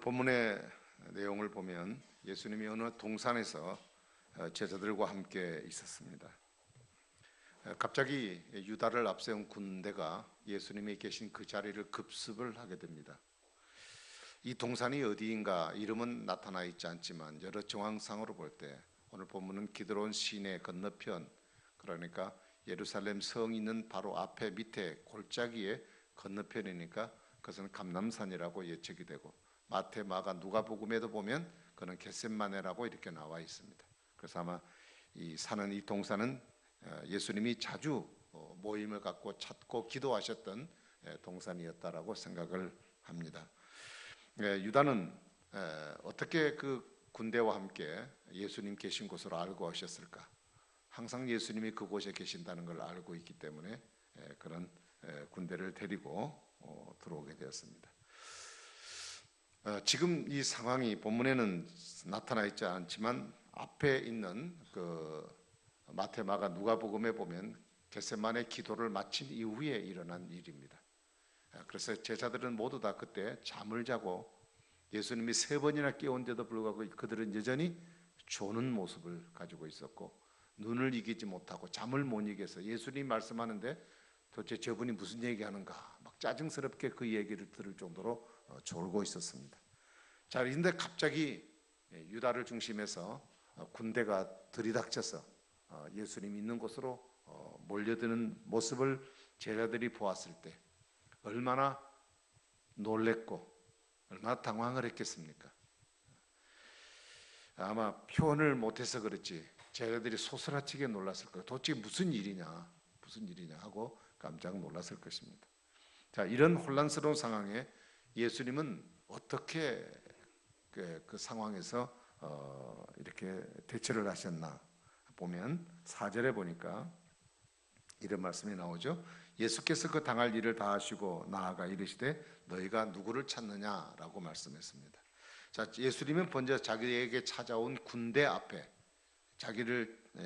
본문의 내용을 보면 예수님이 어느 동산에서 제자들과 함께 있었습니다. 갑자기 유다를 앞세운 군대가 예수님이 계신 그 자리를 급습을 하게 됩니다. 이 동산이 어디인가 이름은 나타나 있지 않지만 여러 정황상으로 볼 때 오늘 본문은 기드론 시내 건너편, 그러니까 예루살렘 성 있는 바로 앞에 밑에 골짜기의 건너편이니까 그것은 감람산이라고 예측이 되고, 마태, 마가, 누가복음에도 보면 그는 겟셋마네라고 이렇게 나와 있습니다. 그래서 아마 이 동산은 예수님이 자주 모임을 갖고 찾고 기도하셨던 동산이었다라고 생각을 합니다. 유다는 어떻게 그 군대와 함께 예수님 계신 곳으로 알고 오셨을까? 항상 예수님이 그곳에 계신다는 걸 알고 있기 때문에 그런 군대를 데리고 들어오게 되었습니다. 지금 이 상황이 본문에는 나타나 있지 않지만 앞에 있는 그 마태, 마가, 누가복음에 보면 겟셋마네 기도를 마친 이후에 일어난 일입니다. 그래서 제자들은 모두 다 그때 잠을 자고 예수님이 3번이나 깨운데도 불구하고 그들은 여전히 조는 모습을 가지고 있었고, 눈을 이기지 못하고 잠을 못 이겨서 예수님이 말씀하는데 도대체 저분이 무슨 얘기하는가 막 짜증스럽게 그 얘기를 들을 정도로 졸고 있었습니다. 자, 그런데 갑자기 유다를 중심해서 군대가 들이닥쳐서 예수님 있는 곳으로 몰려드는 모습을 제자들이 보았을 때 얼마나 놀랬고 얼마나 당황을 했겠습니까? 아마 표현을 못해서 그렇지 제자들이 소스라치게 놀랐을 거예요. 도대체 무슨 일이냐 하고 깜짝 놀랐을 것입니다. 자, 이런 혼란스러운 상황에 예수님은 어떻게 그 상황에서 이렇게 대처를 하셨나 보면 4절에 보니까 이런 말씀이 나오죠. 예수께서 그 당할 일을 다 하시고 나아가 이르시되 너희가 누구를 찾느냐라고 말씀했습니다. 자, 예수님은 먼저 자기에게 찾아온 군대 앞에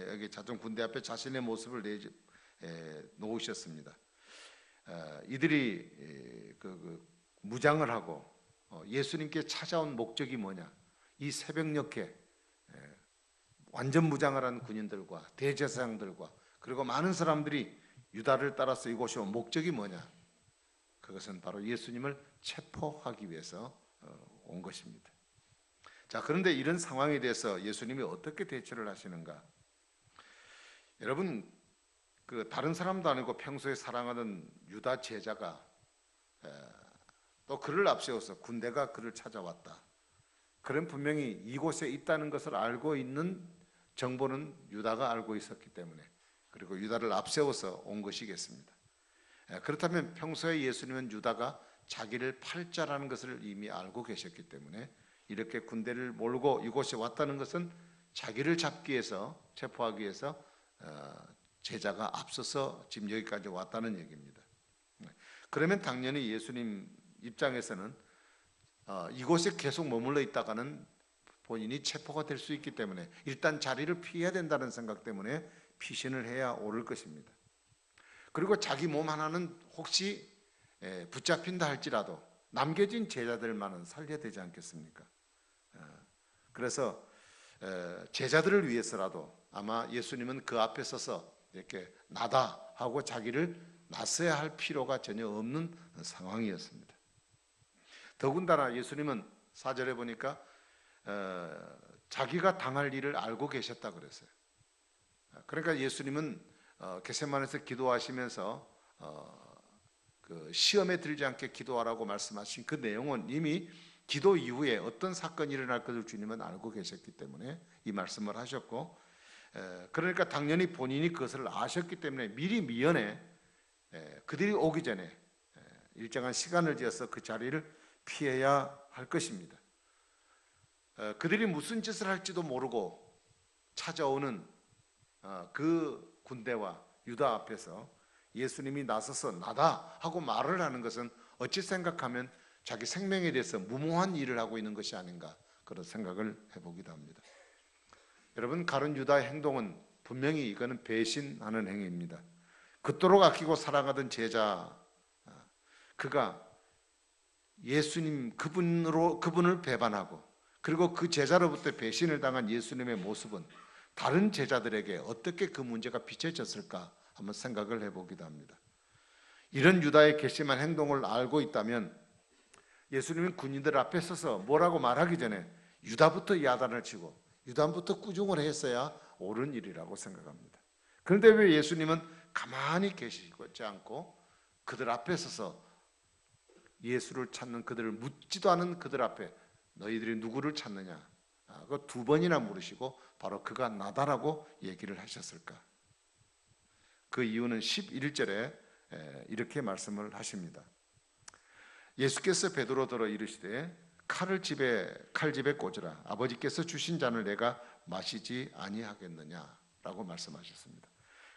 여기 찾아온 군대 앞에 자신의 모습을 놓으셨습니다. 이들이 무장을 하고 예수님께 찾아온 목적이 뭐냐? 이 새벽녘에 완전 무장을 한 군인들과 대제사장들과 그리고 많은 사람들이 유다를 따라서 이곳에 온 목적이 뭐냐? 그것은 바로 예수님을 체포하기 위해서 온 것입니다. 자, 그런데 이런 상황에 대해서 예수님이 어떻게 대처를 하시는가? 여러분, 다른 사람도 아니고 평소에 사랑하는 유다 제자가 또 그를 앞세워서 군대가 그를 찾아왔다. 그럼 분명히 이곳에 있다는 것을 알고 있는 정보는 유다가 알고 있었기 때문에, 그리고 유다를 앞세워서 온 것이겠습니다. 그렇다면 평소에 예수님은 유다가 자기를 팔 자라는 것을 이미 알고 계셨기 때문에 이렇게 군대를 몰고 이곳에 왔다는 것은 자기를 잡기 위해서, 체포하기 위해서 제자가 앞서서 지금 여기까지 왔다는 얘기입니다. 그러면 당연히 예수님 입장에서는 이곳에 계속 머물러 있다가는 본인이 체포가 될 수 있기 때문에 일단 자리를 피해야 된다는 생각 때문에 피신을 해야 옳을 것입니다. 그리고 자기 몸 하나는 혹시 붙잡힌다 할지라도 남겨진 제자들만은 살려야 되지 않겠습니까? 그래서 제자들을 위해서라도 아마 예수님은 그 앞에 서서 이렇게 나다 하고 자기를 나서야 할 필요가 전혀 없는 상황이었습니다. 더군다나 예수님은 4절에 보니까 자기가 당할 일을 알고 계셨다 그랬어요. 그러니까 예수님은 겟셋마네에서 기도하시면서 그 시험에 들지 않게 기도하라고 말씀하신 그 내용은 이미 기도 이후에 어떤 사건이 일어날 것을 주님은 알고 계셨기 때문에 이 말씀을 하셨고, 그러니까 당연히 본인이 그것을 아셨기 때문에 미리 미연에 그들이 오기 전에 일정한 시간을 지어서 그 자리를 피해야 할 것입니다. 그들이 무슨 짓을 할지도 모르고 찾아오는 그 군대와 유다 앞에서 예수님이 나서서 나다 하고 말을 하는 것은 어찌 생각하면 자기 생명에 대해서 무모한 일을 하고 있는 것이 아닌가, 그런 생각을 해보기도 합니다. 여러분, 가룟 유다의 행동은 분명히 이거는 배신하는 행위입니다. 그토록 아끼고 사랑하던 제자, 그가 예수님 그분을 배반하고 그리고 그 제자로부터 배신을 당한 예수님의 모습은 다른 제자들에게 어떻게 그 문제가 비춰졌을까 한번 생각을 해보기도 합니다. 이런 유다의 괘씸한 행동을 알고 있다면 예수님은 군인들 앞에 서서 뭐라고 말하기 전에 유다부터 야단을 치고 유다부터 꾸중을 했어야 옳은 일이라고 생각합니다. 그런데 왜 예수님은 가만히 계시지 않고 그들 앞에 서서 예수를 찾는 그들을 묻지도 않은 그들 앞에 너희들이 누구를 찾느냐, 그 두 번이나 물으시고 바로 그가 나다라고 얘기를 하셨을까? 그 이유는 11절에 이렇게 말씀을 하십니다. 예수께서 베드로더러 이르시되 칼집에 꽂으라. 아버지께서 주신 잔을 내가 마시지 아니하겠느냐라고 말씀하셨습니다.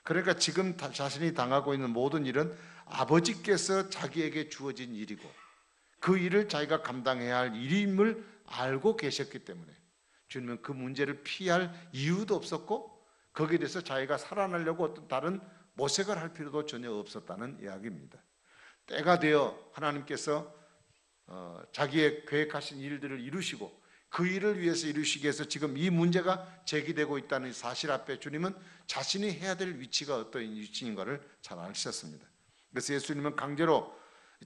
그러니까 지금 자신이 당하고 있는 모든 일은 아버지께서 자기에게 주어진 일이고 그 일을 자기가 감당해야 할 일임을 알고 계셨기 때문에 주님은 그 문제를 피할 이유도 없었고 거기에 대해서 자기가 살아나려고 어떤 다른 모색을 할 필요도 전혀 없었다는 이야기입니다. 때가 되어 하나님께서 자기의 계획하신 일들을 이루시고 그 일을 위해서 이루시기 위해서 지금 이 문제가 제기되고 있다는 사실 앞에 주님은 자신이 해야 될 위치가 어떤 위치인가를 잘 아셨습니다. 그래서 예수님은 강제로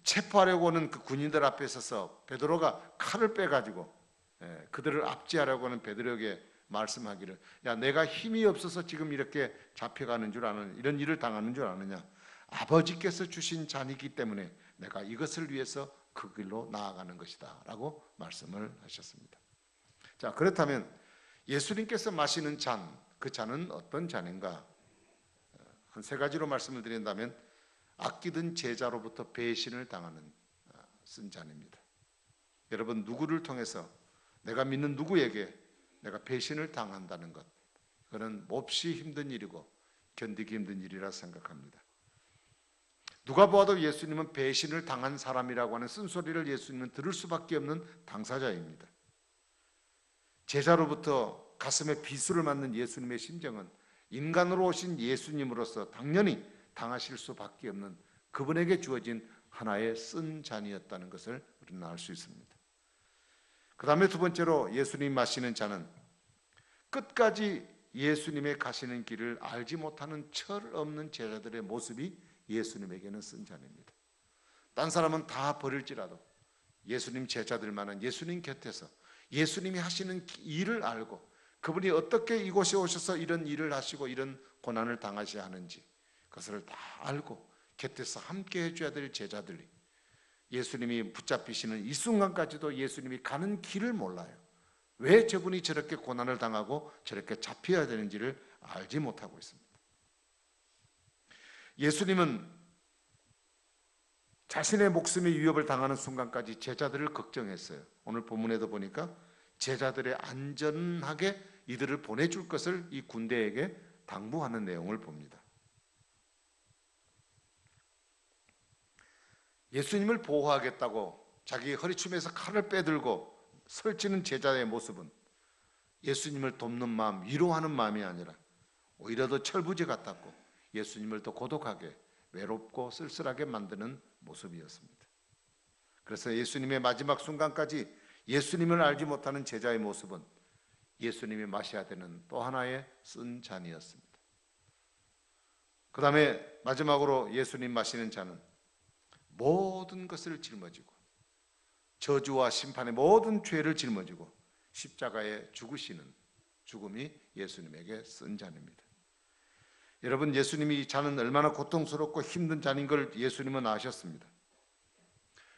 체포하려고 하는 그 군인들 앞에 서서 베드로가 칼을 빼가지고 그들을 압제하려고 하는 베드로에게 말씀하기를, 야, 내가 힘이 없어서 지금 이렇게 잡혀가는 줄 아는, 이런 일을 당하는 줄 아느냐? 아버지께서 주신 잔이기 때문에 내가 이것을 위해서 그 길로 나아가는 것이다 라고 말씀을 하셨습니다. 자, 그렇다면 예수님께서 마시는 잔, 그 잔은 어떤 잔인가? 한 세 가지로 말씀을 드린다면 아끼던 제자로부터 배신을 당하는 쓴 잔입니다. 여러분, 누구를 통해서 내가 믿는 누구에게 내가 배신을 당한다는 것, 그건 몹시 힘든 일이고 견디기 힘든 일이라 생각합니다. 누가 보아도 예수님은 배신을 당한 사람이라고 하는 쓴소리를 예수님은 들을 수밖에 없는 당사자입니다. 제자로부터 가슴에 비수를 맞는 예수님의 심정은 인간으로 오신 예수님으로서 당연히 당하실 수밖에 없는 그분에게 주어진 하나의 쓴 잔이었다는 것을 우리는 알 수 있습니다. 그 다음에 두 번째로 예수님 마시는 잔은 끝까지 예수님의 가시는 길을 알지 못하는 철 없는 제자들의 모습이 예수님에게는 쓴 잔입니다. 딴 사람은 다 버릴지라도 예수님 제자들만은 예수님 곁에서 예수님이 하시는 일을 알고 그분이 어떻게 이곳에 오셔서 이런 일을 하시고 이런 고난을 당하셔야 하는지 그것을 다 알고 곁에서 함께 해줘야 될 제자들이 예수님이 붙잡히시는 이 순간까지도 예수님이 가는 길을 몰라요. 왜 저분이 저렇게 고난을 당하고 저렇게 잡혀야 되는지를 알지 못하고 있습니다. 예수님은 자신의 목숨이 위협을 당하는 순간까지 제자들을 걱정했어요. 오늘 본문에도 보니까 제자들의 안전하게 이들을 보내줄 것을 이 군대에게 당부하는 내용을 봅니다. 예수님을 보호하겠다고 자기 허리춤에서 칼을 빼들고 설치는 제자의 모습은 예수님을 돕는 마음, 위로하는 마음이 아니라 오히려 더 철부지 같았고 예수님을 더 고독하게, 외롭고 쓸쓸하게 만드는 모습이었습니다. 그래서 예수님의 마지막 순간까지 예수님을 알지 못하는 제자의 모습은 예수님이 마셔야 되는 또 하나의 쓴 잔이었습니다. 그 다음에 마지막으로 예수님 마시는 잔은 모든 것을 짊어지고 저주와 심판의 모든 죄를 짊어지고 십자가에 죽으시는 죽음이 예수님에게 쓴 잔입니다. 여러분, 예수님이 이 잔은 얼마나 고통스럽고 힘든 잔인 걸 예수님은 아셨습니다.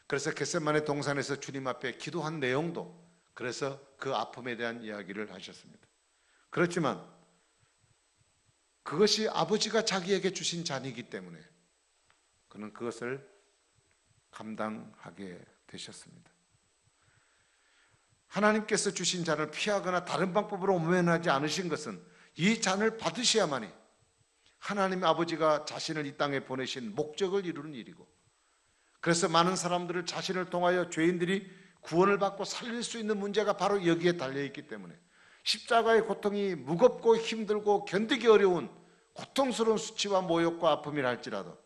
그래서 겟세마네 동산에서 주님 앞에 기도한 내용도 그래서 그 아픔에 대한 이야기를 하셨습니다. 그렇지만 그것이 아버지가 자기에게 주신 잔이기 때문에 그는 그것을 감당하게 되셨습니다. 하나님께서 주신 잔을 피하거나 다른 방법으로 모면하지 않으신 것은 이 잔을 받으셔야만이 하나님 아버지가 자신을 이 땅에 보내신 목적을 이루는 일이고, 그래서 많은 사람들을 자신을 통하여 죄인들이 구원을 받고 살릴 수 있는 문제가 바로 여기에 달려있기 때문에 십자가의 고통이 무겁고 힘들고 견디기 어려운 고통스러운 수치와 모욕과 아픔이라 할지라도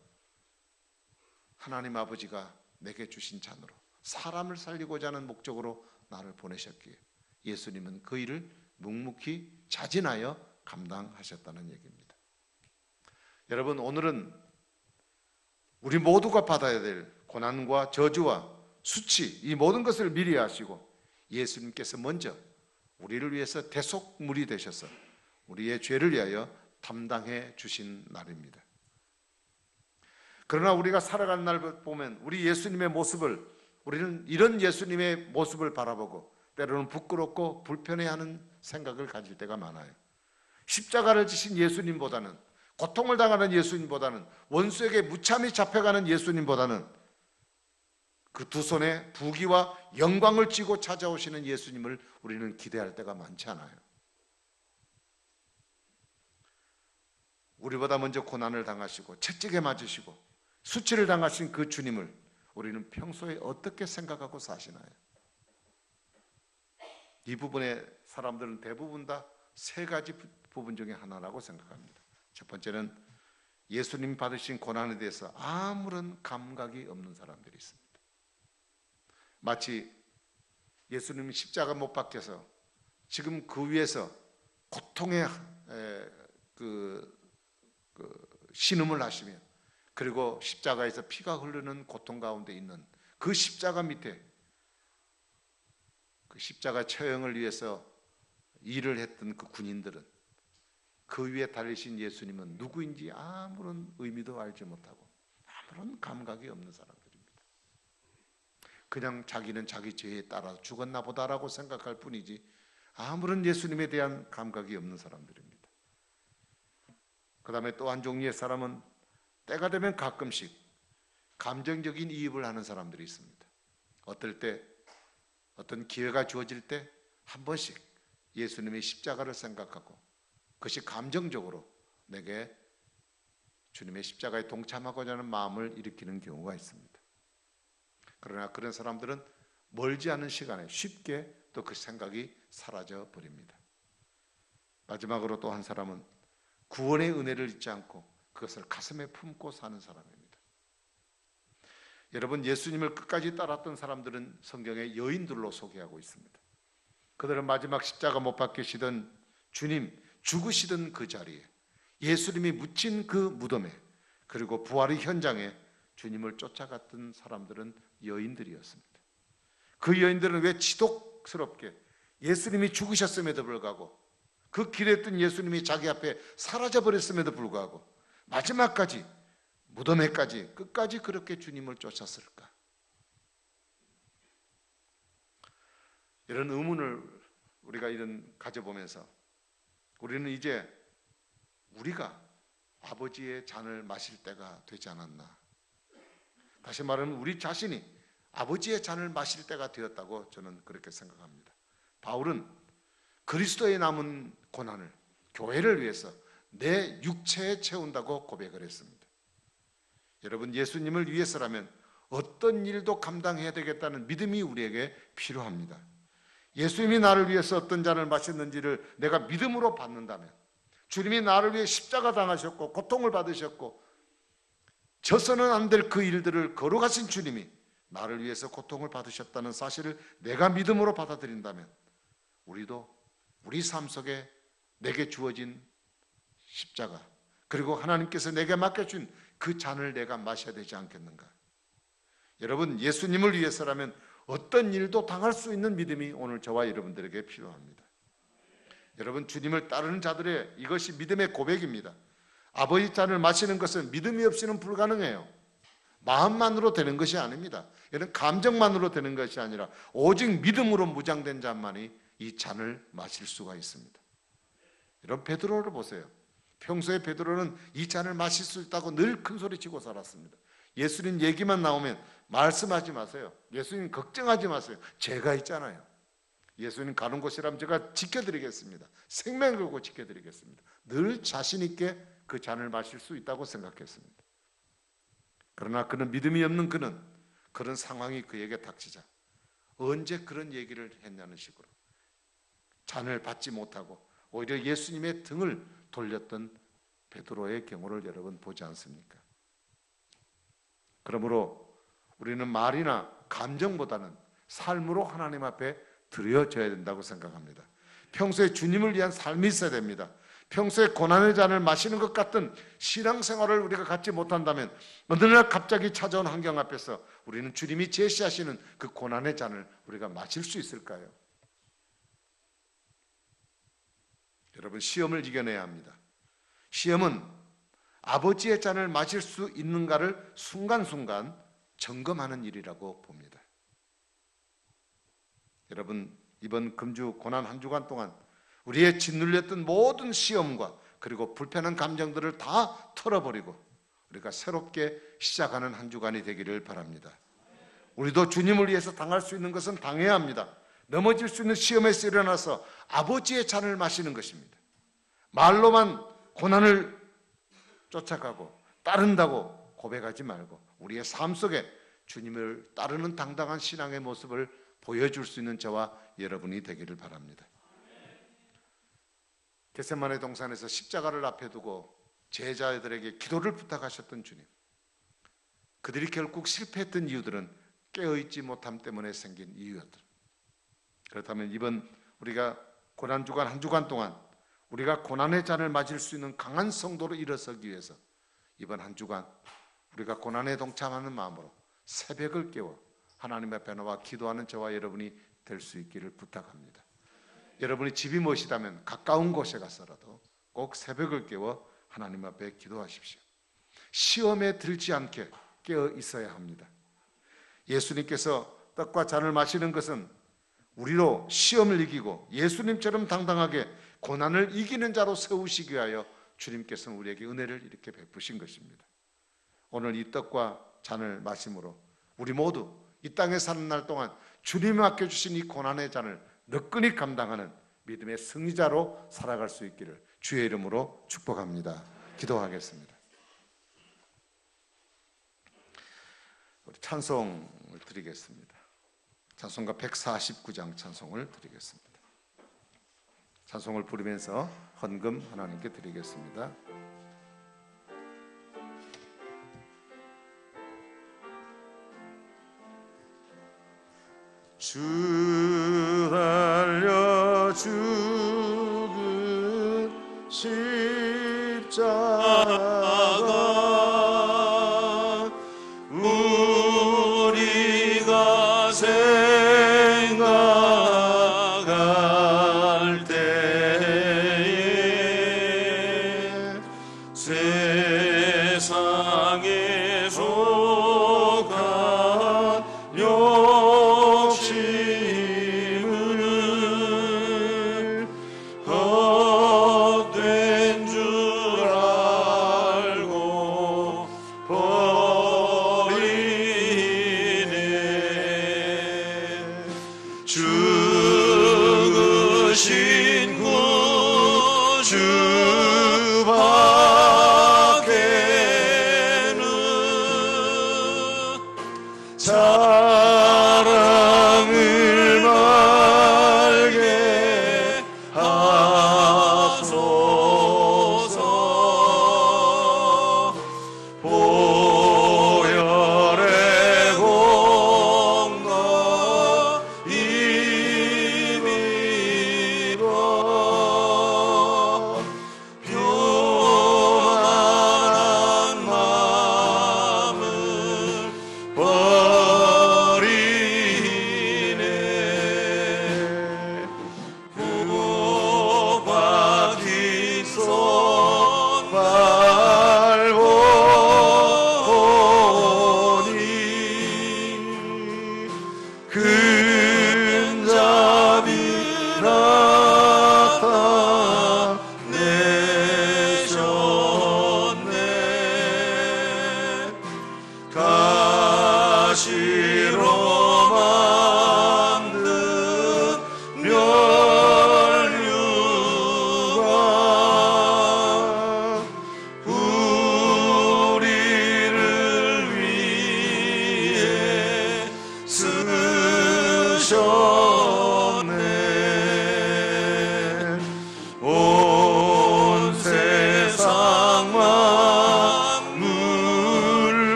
하나님 아버지가 내게 주신 잔으로 사람을 살리고자 하는 목적으로 나를 보내셨기에 예수님은 그 일을 묵묵히 자진하여 감당하셨다는 얘기입니다. 여러분, 오늘은 우리 모두가 받아야 될 고난과 저주와 수치, 이 모든 것을 미리 아시고 예수님께서 먼저 우리를 위해서 대속물이 되셔서 우리의 죄를 위하여 담당해 주신 날입니다. 그러나 우리가 살아가는 날 보면 우리 예수님의 모습을, 우리는 이런 예수님의 모습을 바라보고 때로는 부끄럽고 불편해하는 생각을 가질 때가 많아요. 십자가를 지신 예수님보다는, 고통을 당하는 예수님보다는, 원수에게 무참히 잡혀가는 예수님보다는 그 두 손에 부귀와 영광을 쥐고 찾아오시는 예수님을 우리는 기대할 때가 많지 않아요. 우리보다 먼저 고난을 당하시고 채찍에 맞으시고 수치를 당하신 그 주님을 우리는 평소에 어떻게 생각하고 사시나요? 이 부분에 사람들은 대부분 다 세 가지 부분 중에 하나라고 생각합니다. 첫 번째는 예수님 받으신 고난에 대해서 아무런 감각이 없는 사람들이 있습니다. 마치 예수님이 십자가 못 박혀서 지금 그 위에서 고통의 신음을 하시며, 그리고 십자가에서 피가 흐르는 고통 가운데 있는 그 십자가 밑에 그 십자가 처형을 위해서 일을 했던 그 군인들은 그 위에 달리신 예수님은 누구인지 아무런 의미도 알지 못하고 아무런 감각이 없는 사람들입니다. 그냥 자기는 자기 죄에 따라 죽었나 보다라고 생각할 뿐이지 아무런 예수님에 대한 감각이 없는 사람들입니다. 그 다음에 또 한 종류의 사람은 때가 되면 가끔씩 감정적인 이입을 하는 사람들이 있습니다. 어떨 때 어떤 기회가 주어질 때 한 번씩 예수님의 십자가를 생각하고 그것이 감정적으로 내게 주님의 십자가에 동참하고자 하는 마음을 일으키는 경우가 있습니다. 그러나 그런 사람들은 멀지 않은 시간에 쉽게 또 그 생각이 사라져 버립니다. 마지막으로 또 한 사람은 구원의 은혜를 잊지 않고 그것을 가슴에 품고 사는 사람입니다. 여러분, 예수님을 끝까지 따랐던 사람들은 성경에 여인들로 소개하고 있습니다. 그들은 마지막 십자가 못 박히시던 주님 죽으시던 그 자리에, 예수님이 묻힌 그 무덤에, 그리고 부활의 현장에 주님을 쫓아갔던 사람들은 여인들이었습니다. 그 여인들은 왜 지독스럽게 예수님이 죽으셨음에도 불구하고, 그 길에 있던 예수님이 자기 앞에 사라져버렸음에도 불구하고 마지막까지, 무덤에까지 끝까지 그렇게 주님을 쫓았을까? 이런 의문을 우리가 가져보면서 우리는 이제 우리가 아버지의 잔을 마실 때가 되지 않았나? 다시 말하면 우리 자신이 아버지의 잔을 마실 때가 되었다고 저는 그렇게 생각합니다. 바울은 그리스도의 남은 고난을 교회를 위해서 내 육체에 채운다고 고백을 했습니다. 여러분, 예수님을 위해서라면 어떤 일도 감당해야 되겠다는 믿음이 우리에게 필요합니다. 예수님이 나를 위해서 어떤 잔을 마셨는지를 내가 믿음으로 받는다면, 주님이 나를 위해 십자가 당하셨고 고통을 받으셨고 져서는 안 될 그 일들을 걸어가신 주님이 나를 위해서 고통을 받으셨다는 사실을 내가 믿음으로 받아들인다면, 우리도 우리 삶 속에 내게 주어진 십자가, 그리고 하나님께서 내게 맡겨준 그 잔을 내가 마셔야 되지 않겠는가? 여러분, 예수님을 위해서라면 어떤 일도 당할 수 있는 믿음이 오늘 저와 여러분들에게 필요합니다. 여러분, 주님을 따르는 자들의 이것이 믿음의 고백입니다. 아버지 잔을 마시는 것은 믿음이 없이는 불가능해요. 마음만으로 되는 것이 아닙니다. 이런 감정만으로 되는 것이 아니라 오직 믿음으로 무장된 자만이 이 잔을 마실 수가 있습니다. 여러분, 베드로를 보세요. 평소에 베드로는 이 잔을 마실 수 있다고 늘 큰 소리치고 살았습니다. 예수님 얘기만 나오면 말씀하지 마세요. 예수님 걱정하지 마세요. 제가 있잖아요. 예수님 가는 곳이라면 제가 지켜드리겠습니다. 생명 걸고 지켜드리겠습니다. 늘 자신 있게 그 잔을 마실 수 있다고 생각했습니다. 그러나 그는 믿음이 없는 그런 상황이 그에게 닥치자 언제 그런 얘기를 했냐는 식으로 잔을 받지 못하고 오히려 예수님의 등을 돌렸던 베드로의 경우를 여러분 보지 않습니까? 그러므로 우리는 말이나 감정보다는 삶으로 하나님 앞에 드려져야 된다고 생각합니다. 평소에 주님을 위한 삶이 있어야 됩니다. 평소에 고난의 잔을 마시는 것 같은 신앙생활을 우리가 갖지 못한다면 어느 날 갑자기 찾아온 환경 앞에서 우리는 주님이 제시하시는 그 고난의 잔을 우리가 마실 수 있을까요? 여러분, 시험을 이겨내야 합니다. 시험은 아버지의 잔을 마실 수 있는가를 순간순간 점검하는 일이라고 봅니다. 여러분, 이번 금주 고난 한 주간 동안 우리의 짓눌렸던 모든 시험과 그리고 불편한 감정들을 다 털어버리고 우리가 새롭게 시작하는 한 주간이 되기를 바랍니다. 우리도 주님을 위해서 당할 수 있는 것은 당해야 합니다. 넘어질 수 있는 시험에서 일어나서 아버지의 잔을 마시는 것입니다. 말로만 고난을 쫓아가고 따른다고 고백하지 말고 우리의 삶 속에 주님을 따르는 당당한 신앙의 모습을 보여줄 수 있는 저와 여러분이 되기를 바랍니다. 겟세마네 동산에서 십자가를 앞에 두고 제자들에게 기도를 부탁하셨던 주님, 그들이 결국 실패했던 이유들은 깨어있지 못함 때문에 생긴 이유였다. 그렇다면 이번 우리가 고난주간 한 주간 동안 우리가 고난의 잔을 맞을 수 있는 강한 성도로 일어서기 위해서 이번 한 주간 우리가 고난에 동참하는 마음으로 새벽을 깨워 하나님 앞에 나와 기도하는 저와 여러분이 될 수 있기를 부탁합니다. 여러분이 집이 멋이다면 가까운 곳에 가서라도 꼭 새벽을 깨워 하나님 앞에 기도하십시오. 시험에 들지 않게 깨어 있어야 합니다. 예수님께서 떡과 잔을 마시는 것은 우리로 시험을 이기고 예수님처럼 당당하게 고난을 이기는 자로 세우시기 위하여 주님께서는 우리에게 은혜를 이렇게 베푸신 것입니다. 오늘 이 떡과 잔을 마심으로 우리 모두 이 땅에 사는 날 동안 주님이 맡겨주신 이 고난의 잔을 너끈히 감당하는 믿음의 승리자로 살아갈 수 있기를 주의 이름으로 축복합니다. 기도하겠습니다. 우리 찬송을 드리겠습니다. 찬송가 149장 찬송을 드리겠습니다. 찬송을 부르면서 헌금 하나님께 드리겠습니다. 주 달려 죽은 십자가 우리가 생각할 때에 세상에 속한 욕심을 헛된 줄 알고 버리네. 죽으신 구주 밖에는 사랑을 말게 하소서. 보혈의 공로 힘입어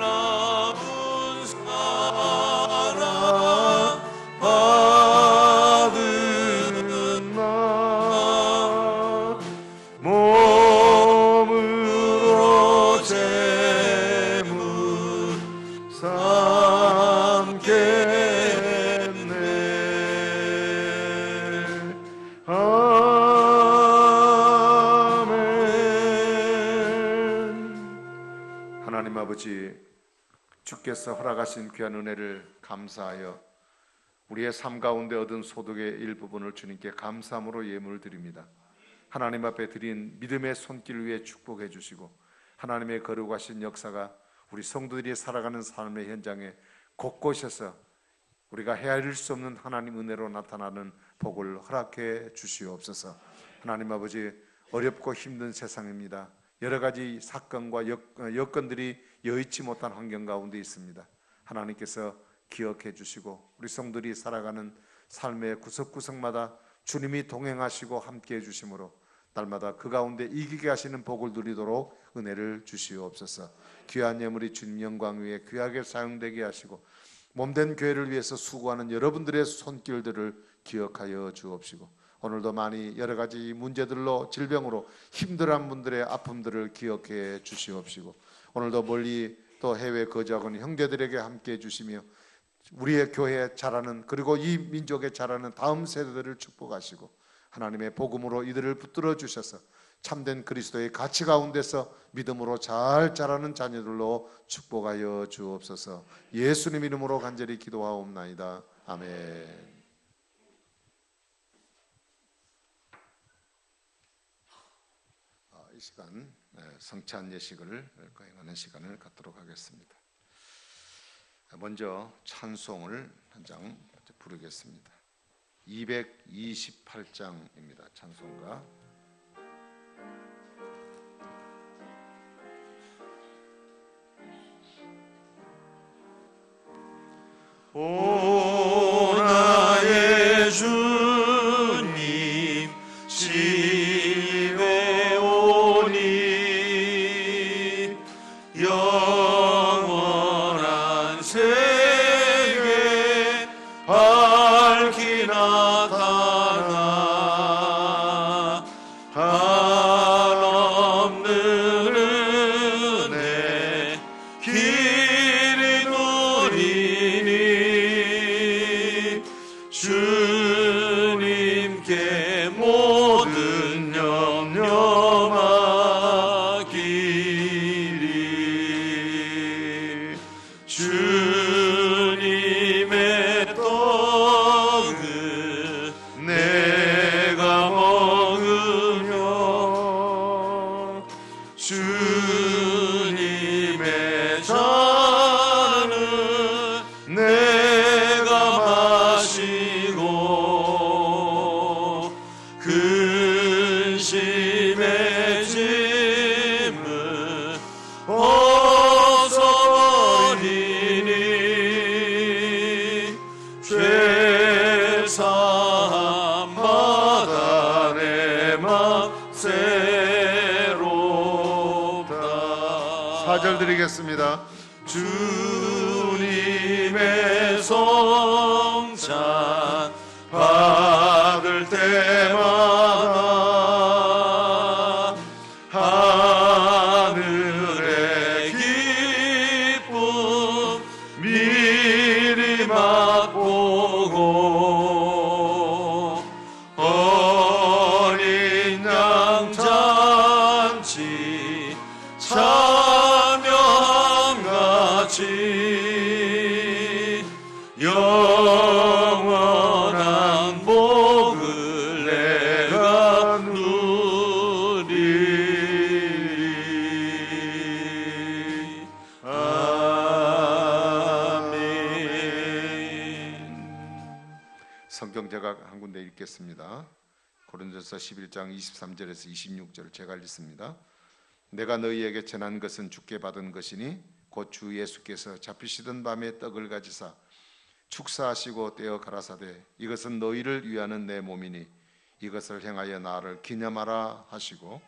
놀라운 사랑 받은 나 몸으로 재물 삼겠네. 아멘. 하나님 아버지, 주께서 허락하신 귀한 은혜를 감사하여 우리의 삶 가운데 얻은 소득의 일부분을 주님께 감사함으로 예물을 드립니다. 하나님 앞에 드린 믿음의 손길 위에 축복해 주시고 하나님의 거룩하신 역사가 우리 성도들이 살아가는 삶의 현장에 곳곳에서 우리가 헤아릴 수 없는 하나님 은혜로 나타나는 복을 허락해 주시옵소서. 하나님 아버지, 어렵고 힘든 세상입니다. 여러 가지 사건과 여건들이 여의치 못한 환경 가운데 있습니다. 하나님께서 기억해 주시고 우리 성도들이 살아가는 삶의 구석구석마다 주님이 동행하시고 함께해 주심으로 날마다 그 가운데 이기게 하시는 복을 누리도록 은혜를 주시옵소서. 귀한 예물이 주님 영광 위에 귀하게 사용되게 하시고 몸된 교회를 위해서 수고하는 여러분들의 손길들을 기억하여 주옵시고 오늘도 많이 여러 가지 문제들로 질병으로 힘들어한 분들의 아픔들을 기억해 주시옵시고 오늘도 멀리 또 해외 거주하고 있는 형제들에게 함께해 주시며 우리의 교회에 자라는 그리고 이 민족에 자라는 다음 세대들을 축복하시고 하나님의 복음으로 이들을 붙들어 주셔서 참된 그리스도의 가치 가운데서 믿음으로 잘 자라는 자녀들로 축복하여 주옵소서. 예수님 이름으로 간절히 기도하옵나이다. 아멘. 이 시간 성찬 예식을 거행하는 시간을 갖도록 하겠습니다. 먼저 찬송을 한 장 부르겠습니다. 228장입니다. 찬송가. 오 나의 주님 집에 오니 영원한 세계 밝히 나타나 한없는 은혜 길이 누리니 주님께 모든 염려 맡기리. 주님의 떡을 내가 먹으며 주님의 잔을 내가 마시고 근심의 짐을 벗어버리니 죄사함 받아 내 맘 새롭다. 4절 드리겠습니다. 주님의 성찬 받을 때마다 하늘의 기쁨 미리 맛보고 어린 양 잔치 참여함같이 영원한 복을 내가 누리리. 아멘. 성경 제가 한 군데 읽겠습니다. 고린도서 11장 23절에서 26절 제가 읽습니다. 내가 너희에게 전한 것은 주께 받은 것이니 곧 주 예수께서 잡히시던 밤에 떡을 가지사 축사하시고 떼어 가라사대 이것은 너희를 위하는 내 몸이니 이것을 행하여 나를 기념하라 하시고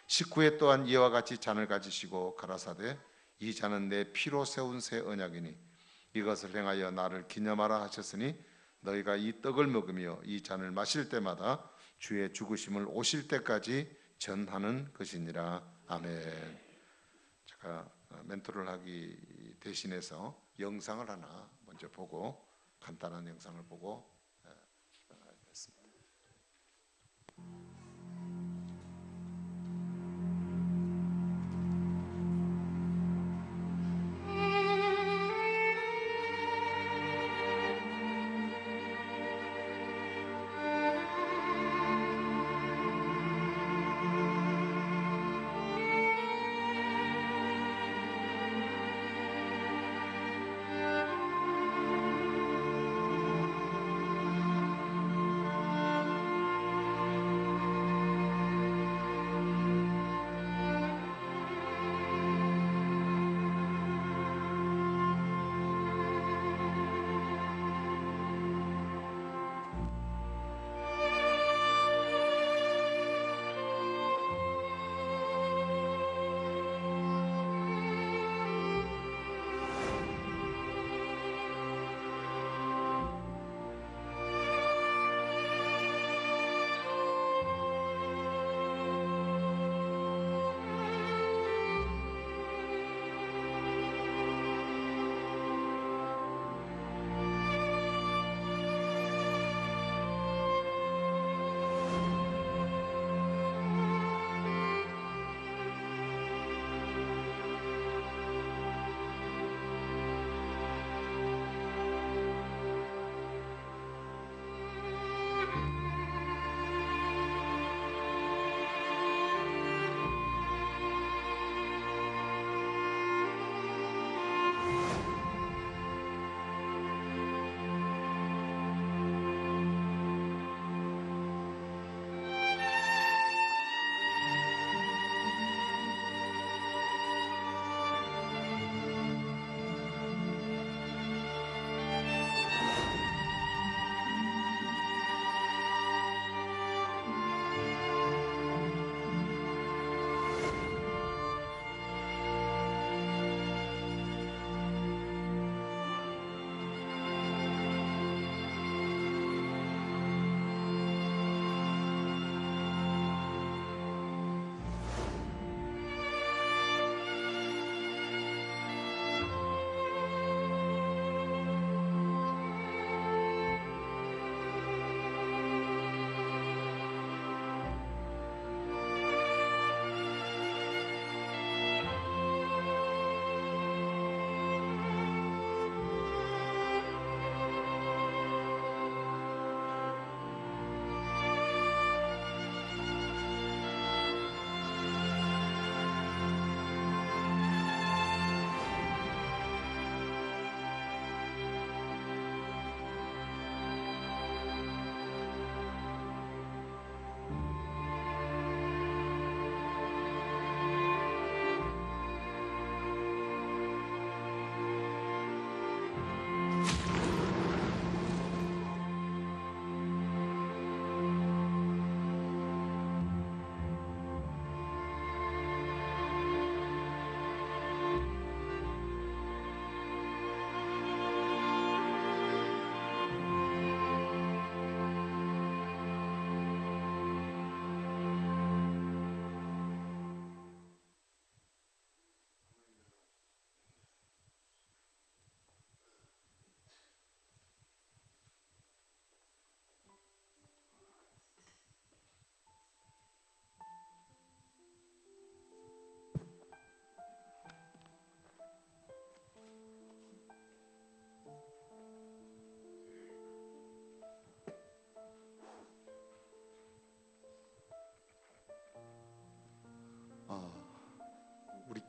식후에 또한 이와 같이 잔을 가지시고 가라사대 이 잔은 내 피로 세운 새 언약이니 이것을 행하여 나를 기념하라 하셨으니 너희가 이 떡을 먹으며 이 잔을 마실 때마다 주의 죽으심을 오실 때까지 전하는 것이니라. 아멘. 제가 멘토를 하기 대신해서 영상을 하나 먼저 보고 간단한 영상을 보고 했습니다.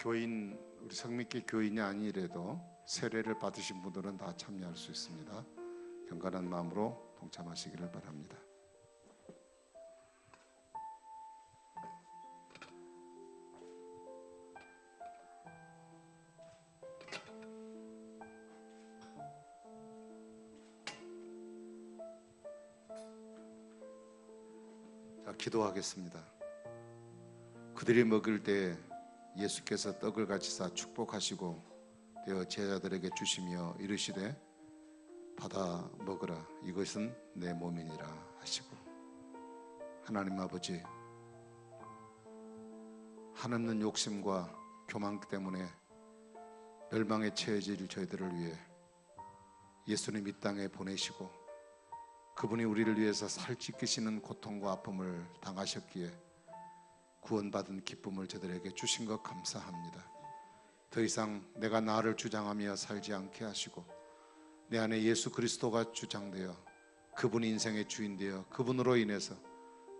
우리 성민교 교인이 아니래도 세례를 받으신 분들은 다 참여할 수 있습니다. 경건한 마음으로 동참하시기를 바랍니다. 자, 기도하겠습니다. 그들이 먹을 때 예수께서 떡을 가지사 축복하시고 되어 제자들에게 주시며 이르시되 받아 먹으라, 이것은 내 몸이니라 하시고, 하나님 아버지, 한없는 욕심과 교만 때문에 멸망에 처해질 저희들을 위해 예수님 이 땅에 보내시고 그분이 우리를 위해서 살 찢기시는 고통과 아픔을 당하셨기에 구원받은 기쁨을 저들에게 주신 것 감사합니다. 더 이상 내가 나를 주장하며 살지 않게 하시고 내 안에 예수 그리스도가 주장되어 그분이 인생의 주인 되어 그분으로 인해서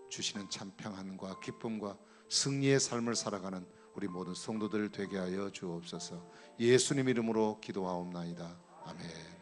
주시는 참 평안과 기쁨과 승리의 삶을 살아가는 우리 모든 성도들 되게 하여 주옵소서. 예수님 이름으로 기도하옵나이다. 아멘.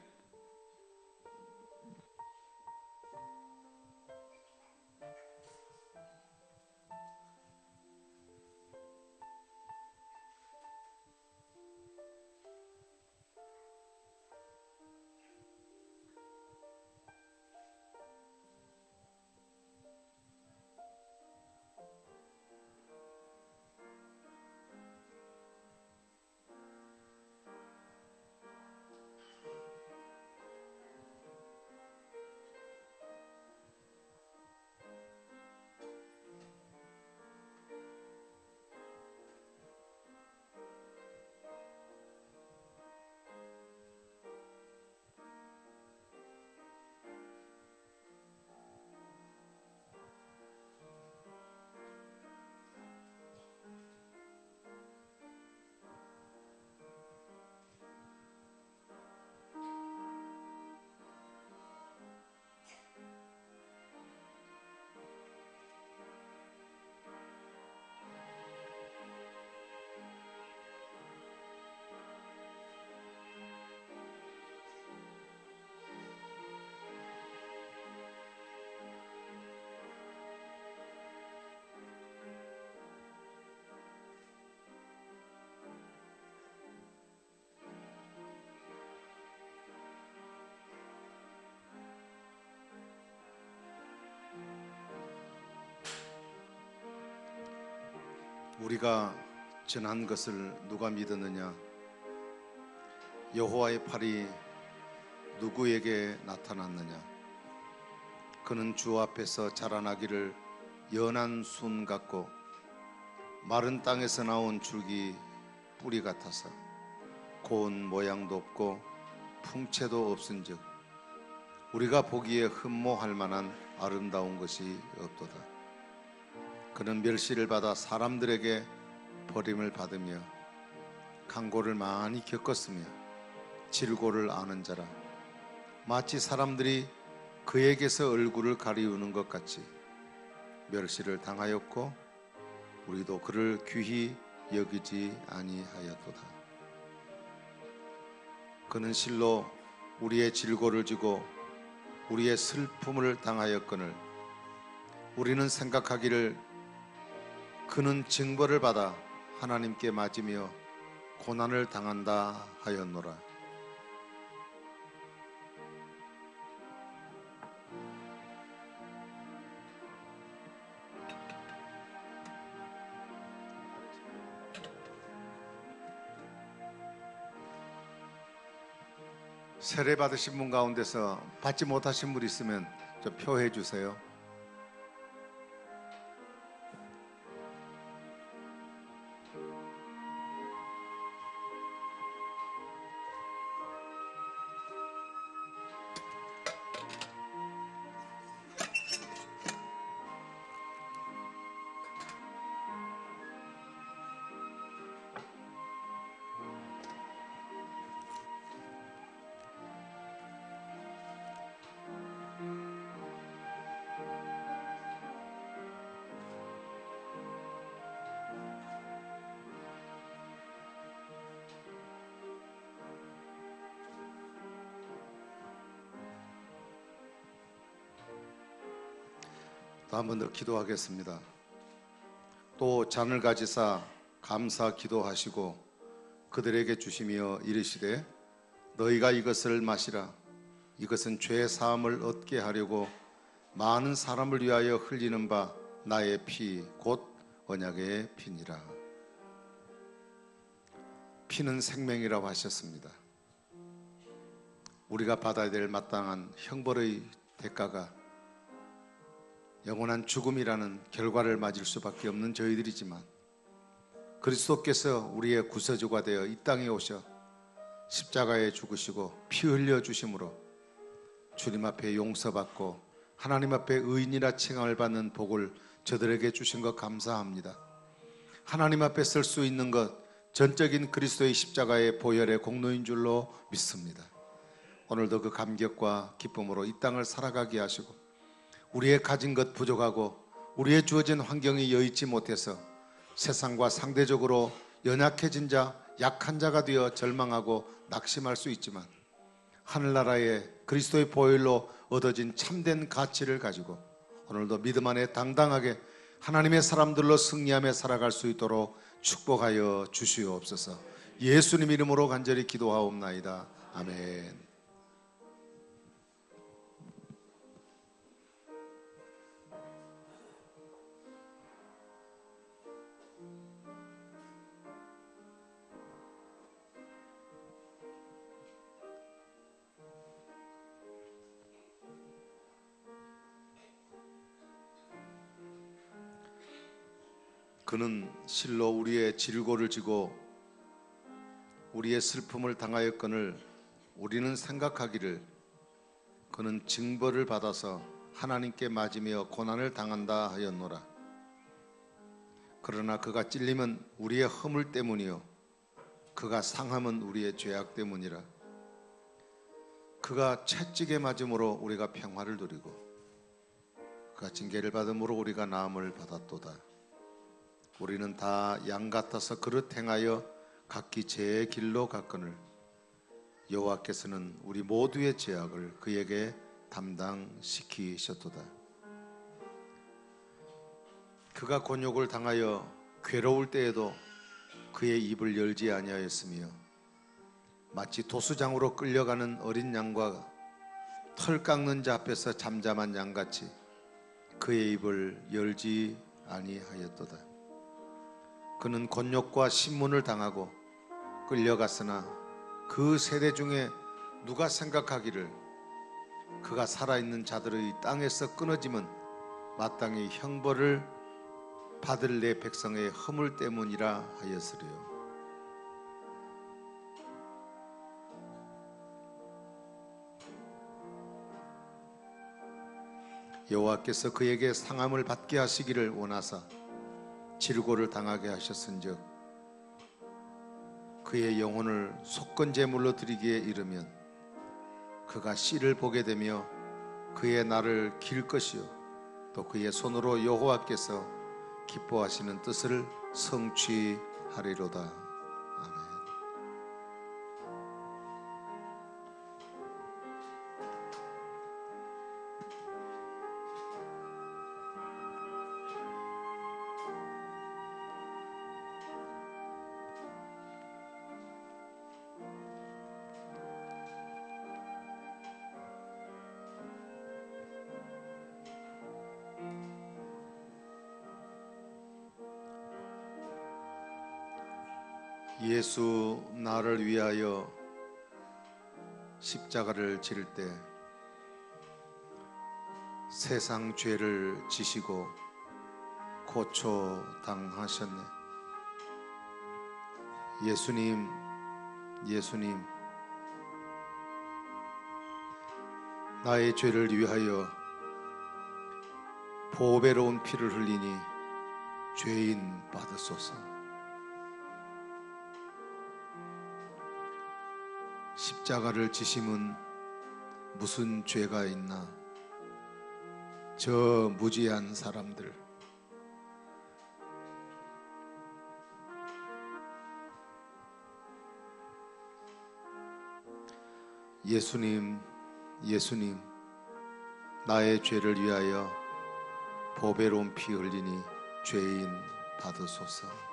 우리가 전한 것을 누가 믿었느냐? 여호와의 팔이 누구에게 나타났느냐? 그는 주 앞에서 자라나기를 연한 순 같고 마른 땅에서 나온 줄기 뿌리 같아서 고운 모양도 없고 풍채도 없은즉 우리가 보기에 흠모할 만한 아름다운 것이 없도다. 그는 멸시를 받아 사람들에게 버림을 받으며 강고를 많이 겪었으며 질고를 아는 자라. 마치 사람들이 그에게서 얼굴을 가리우는 것 같이 멸시를 당하였고 우리도 그를 귀히 여기지 아니하였도다. 그는 실로 우리의 질고를 지고 우리의 슬픔을 당하였거늘 우리는 생각하기를 그는 징벌을 받아 하나님께 맞으며 고난을 당한다 하였노라. 세례 받으신 분 가운데서 받지 못하신 분 있으면 저 표해 주세요. 또 한 번 더 기도하겠습니다. 또 잔을 가지사 감사 기도하시고 그들에게 주시며 이르시되 너희가 이것을 마시라. 이것은 죄 사함을 얻게 하려고 많은 사람을 위하여 흘리는 바 나의 피 곧 언약의 피니라. 피는 생명이라고 하셨습니다. 우리가 받아야 될 마땅한 형벌의 대가가 영원한 죽음이라는 결과를 맞을 수밖에 없는 저희들이지만, 그리스도께서 우리의 구세주가 되어 이 땅에 오셔 십자가에 죽으시고 피 흘려 주심으로 주님 앞에 용서받고 하나님 앞에 의인이라 칭함을 받는 복을 저들에게 주신 것 감사합니다. 하나님 앞에 설 수 있는 것 전적인 그리스도의 십자가의 보혈의 공로인 줄로 믿습니다. 오늘도 그 감격과 기쁨으로 이 땅을 살아가게 하시고, 우리의 가진 것 부족하고 우리의 주어진 환경이 여의치 못해서 세상과 상대적으로 연약해진 자, 약한 자가 되어 절망하고 낙심할 수 있지만, 하늘나라의 그리스도의 보혈로 얻어진 참된 가치를 가지고 오늘도 믿음 안에 당당하게 하나님의 사람들로 승리하며 살아갈 수 있도록 축복하여 주시옵소서. 예수님 이름으로 간절히 기도하옵나이다. 아멘. 그는 실로 우리의 질고를 지고 우리의 슬픔을 당하였거늘 우리는 생각하기를 그는 징벌을 받아서 하나님께 맞으며 고난을 당한다 하였노라. 그러나 그가 찔림은 우리의 허물 때문이요 그가 상함은 우리의 죄악 때문이라. 그가 채찍에 맞음으로 우리가 평화를 누리고 그가 징계를 받음으로 우리가 나음을 받았도다. 우리는 다 양 같아서 그릇 행하여 각기 제 길로 갔거늘 여호와께서는 우리 모두의 죄악을 그에게 담당시키셨도다. 그가 곤욕을 당하여 괴로울 때에도 그의 입을 열지 아니하였으며 마치 도수장으로 끌려가는 어린 양과 털 깎는 자 앞에서 잠잠한 양같이 그의 입을 열지 아니하였도다. 그는 곤욕과 신문을 당하고 끌려갔으나 그 세대 중에 누가 생각하기를 그가 살아있는 자들의 땅에서 끊어짐은 마땅히 형벌을 받을 내 백성의 허물 때문이라 하였으리요. 여호와께서 그에게 상함을 받게 하시기를 원하사 질고를 당하게 하셨은즉 그의 영혼을 속건제물로 드리기에 이르면 그가 씨를 보게 되며 그의 날을 길 것이요 또 그의 손으로 여호와께서 기뻐하시는 뜻을 성취하리로다. 아멘. 예수 나를 위하여 십자가를 지를 때 세상 죄를 지시고 고초 당하셨네. 예수님, 예수님, 나의 죄를 위하여 보배로운 피를 흘리니 죄인 받으소서. 십자가를 지심은 무슨 죄가 있나? 저 무지한 사람들, 예수님, 예수님, 나의 죄를 위하여 보배로운 피 흘리니 죄인 받으소서.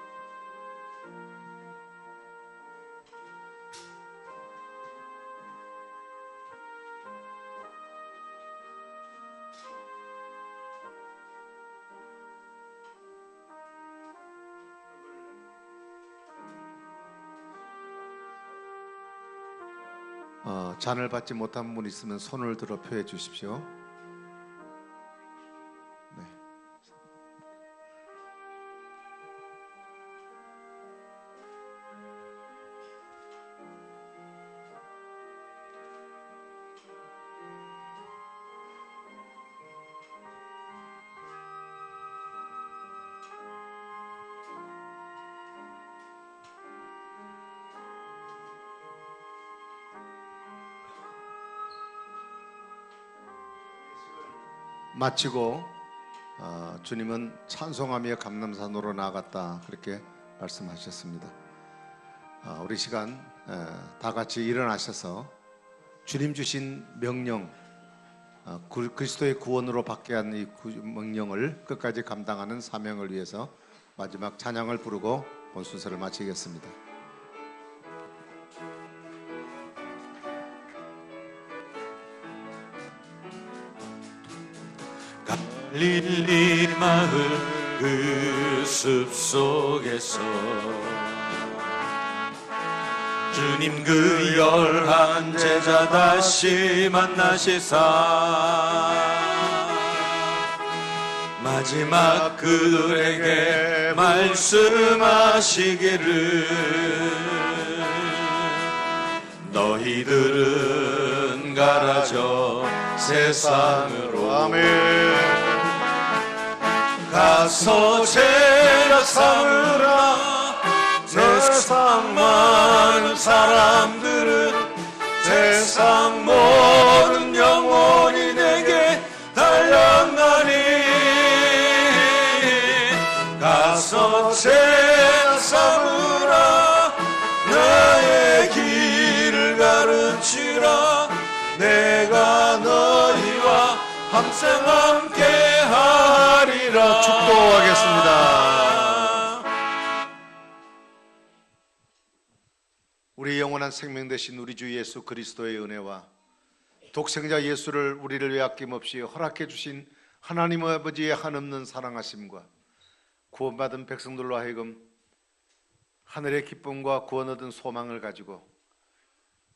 잔을 받지 못한 분 있으면 손을 들어 표해 주십시오. 네. 마치고 주님은 찬송하며 감람산으로 나아갔다 그렇게 말씀하셨습니다. 우리 시간 다 같이 일어나셔서 주님 주신 명령, 그리스도의 구원으로 받게 한 이 명령을 끝까지 감당하는 사명을 위해서 마지막 찬양을 부르고 본 순서를 마치겠습니다. 갈릴리 마을 그 숲속에서 주님 그 11 제자 다시 만나시사 마지막 그들에게 말씀하시기를 너희들은 가라져 세상으로 아멘. 가서 제자 삼으라 세상 많은 사람들은 세상 모든 영혼이 내게 달려가니 가서 제자 삼으라 나의 길을 가르치라 내가 너희와 항상 함께 하리라. 축도하겠습니다. 우리 영원한 생명 되신 우리 주 예수 그리스도의 은혜와 독생자 예수를 우리를 위해 아낌없이 허락해 주신 하나님 아버지의 한없는 사랑하심과 구원받은 백성들로 하여금 하늘의 기쁨과 구원 얻은 소망을 가지고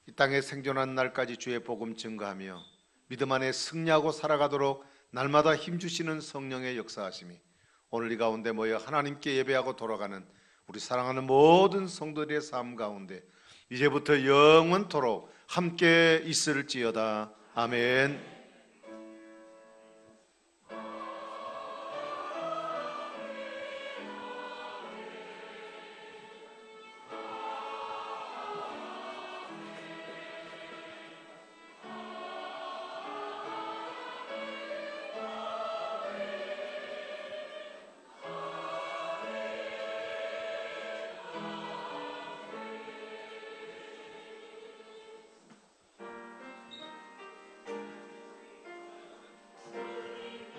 이 땅에 생존한 날까지 주의 복음 증거하며 믿음 안에 승리하고 살아가도록 날마다 힘주시는 성령의 역사하심이 오늘 이 가운데 모여 하나님께 예배하고 돌아가는 우리 사랑하는 모든 성도들의 삶 가운데 이제부터 영원토록 함께 있을지어다. 아멘.